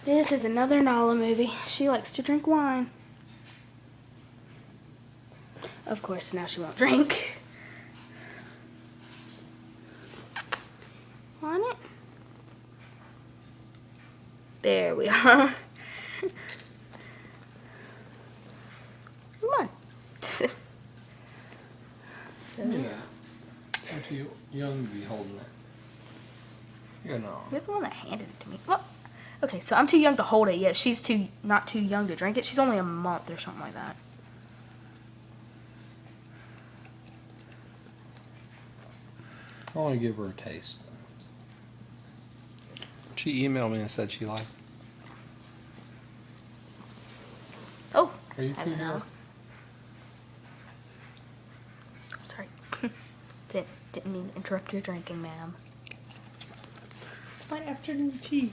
This is another Nala movie. She likes to drink wine. Of course, now she won't drink. Want it? There we are. Come on. Yeah. I'm too young to be holding it. You're not. You're the one that handed it to me. Well, okay, so I'm too young to hold it yet. She's not too young to drink it. She's only a month or something like that. I want to give her a taste. She emailed me and said she liked it. Oh, Are you I too don't know. young? Sorry. Didn't mean to interrupt your drinking, ma'am. It's my afternoon tea.